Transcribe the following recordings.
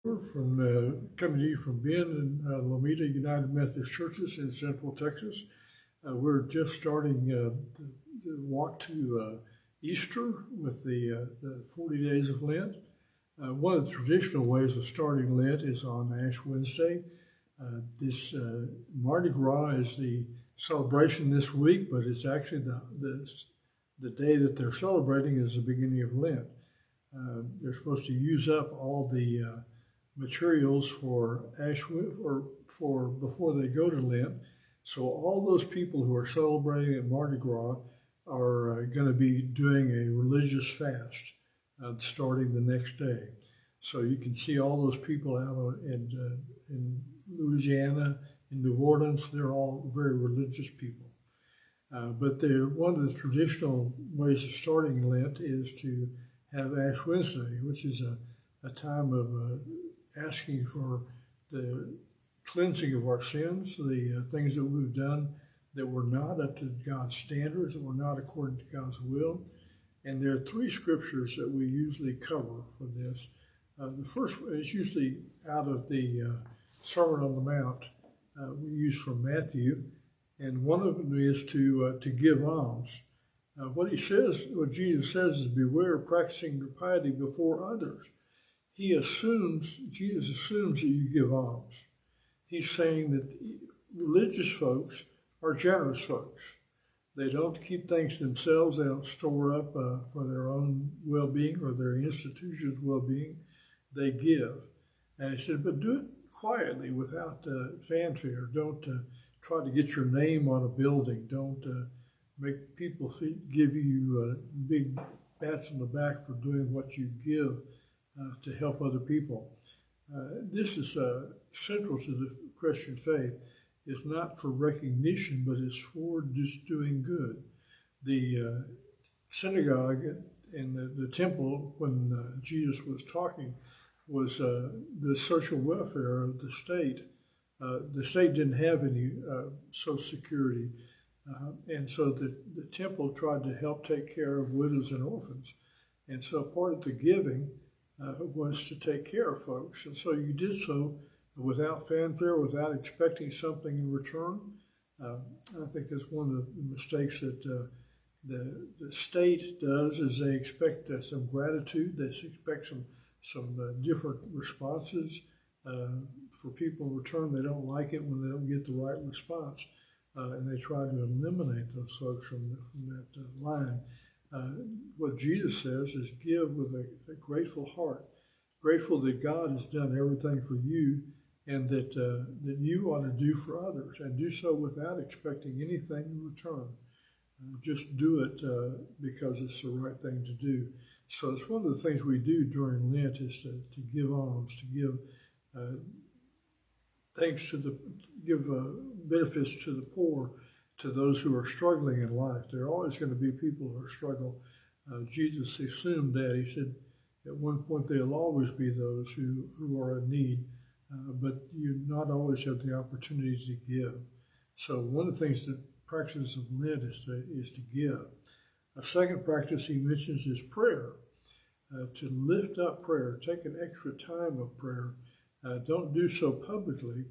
Coming to you from Ben and Lomita United Methodist Churches in Central Texas. We're just starting the walk to Easter with the 40 days of Lent. One of the traditional ways of starting Lent is on Ash Wednesday. This Mardi Gras is the celebration this week, but it's actually the day that they're celebrating is the beginning of Lent. They're supposed to use up all the materials for for before they go to Lent. So all those people who are celebrating at Mardi Gras are going to be doing a religious fast starting the next day. So you can see all those people out in Louisiana, in New Orleans. They're all very religious people. But one of the traditional ways of starting Lent is to have Ash Wednesday, which is a time of asking for the cleansing of our sins, the things that we've done that were not up to God's standards, that were not according to God's will. And there are three scriptures that we usually cover for this. The first is usually out of the Sermon on the Mount. We use from Matthew, and one of them is to give alms. What Jesus says is, beware of practicing your piety before others. Jesus assumes that you give alms. He's saying that religious folks are generous folks. They don't keep things to themselves. They don't store up for their own well-being or their institution's well-being. They give. And he said, but do it quietly without fanfare. Don't try to get your name on a building. Don't make people give you big pats on the back for doing what you give to help other people. This is central to the Christian faith. It's not for recognition, but it's for just doing good. The synagogue and the temple, when Jesus was talking, was the social welfare of the state. The state didn't have any social security, and so the temple tried to help take care of widows and orphans. And so part of the giving was to take care of folks. And so you did so without fanfare, without expecting something in return. I think that's one of the mistakes that the state does, is they expect some gratitude. They expect some different responses for people in return. They don't like it when they don't get the right response, and they try to eliminate those folks from that line. What Jesus says is give with a grateful heart, grateful that God has done everything for you, and that you ought to do for others, and do so without expecting anything in return. Just do it because it's the right thing to do. So it's one of the things we do during Lent is to give alms, to give benefits to the poor, to those who are struggling in life. There are always going to be people who struggle. Jesus assumed that. He said at one point there'll always be those who are in need, but you not always have the opportunity to give. So one of the things that practice of Lent is to give. A second practice he mentions is prayer. To lift up prayer, take an extra time of prayer. Don't do so publicly.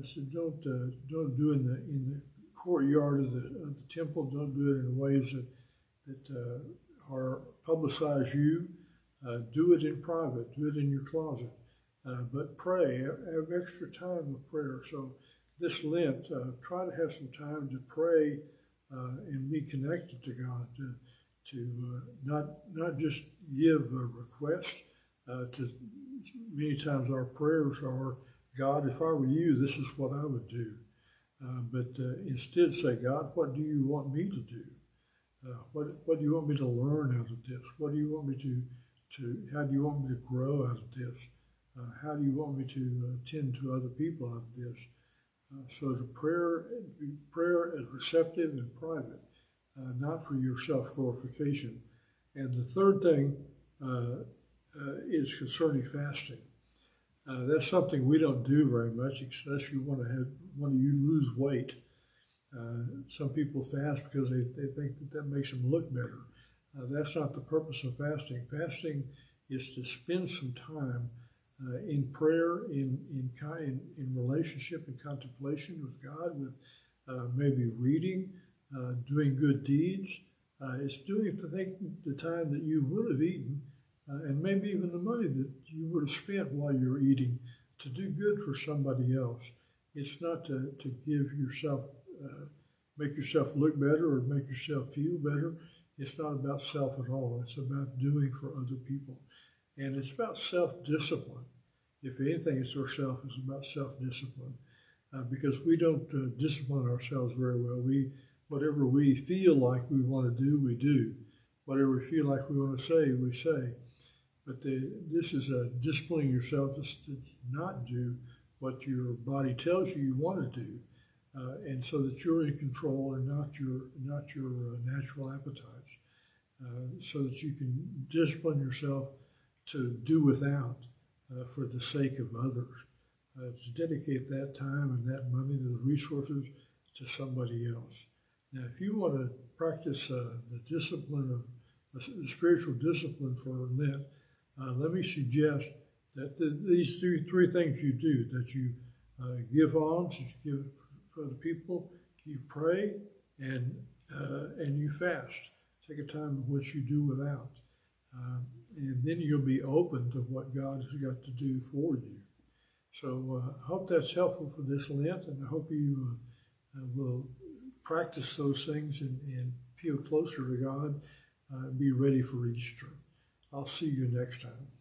So don't do it in the courtyard of the temple. Don't do it in ways that publicize you. Do it in private. Do it in your closet. But pray. Have extra time of prayer. So this Lent, try to have some time to pray and be connected to God. To not just give a request. Many times our prayers are, God, if I were you, this is what I would do. But instead say, God, what do you want me to do? What do you want me to learn out of this? What do you want me how do you want me to grow out of this? How do you want me to tend to other people out of this? So the prayer is receptive and private, not for your self-glorification. And the third thing is concerning fasting. That's something we don't do very much, unless you want to lose weight. Some people fast because they think that makes them look better. That's not the purpose of fasting. Fasting is to spend some time in prayer, in relationship and contemplation with God, with maybe reading, doing good deeds. It's doing it to take the time that you would have eaten, and maybe even the money that you would have spent while you're eating, to do good for somebody else. It's not to give yourself, make yourself look better or make yourself feel better. It's not about self at all. It's about doing for other people. And it's about self-discipline. If anything, it's about self-discipline. Because we don't discipline ourselves very well. Whatever we feel like we want to do, we do. Whatever we feel like we want to say, we say. But this is disciplining yourself to not do what your body tells you want to do, and so that you're in control and not your natural appetites, so that you can discipline yourself to do without for the sake of others, to dedicate that time and that money, those resources, to somebody else. Now, if you want to practice the discipline of the spiritual discipline for Lent, let me suggest that these three things you do: that you give alms, that you give for the people, you pray, and you fast. Take a time in which you do without, and then you'll be open to what God has got to do for you. So I hope that's helpful for this Lent, and I hope you will practice those things and feel closer to God, and be ready for Easter. I'll see you next time.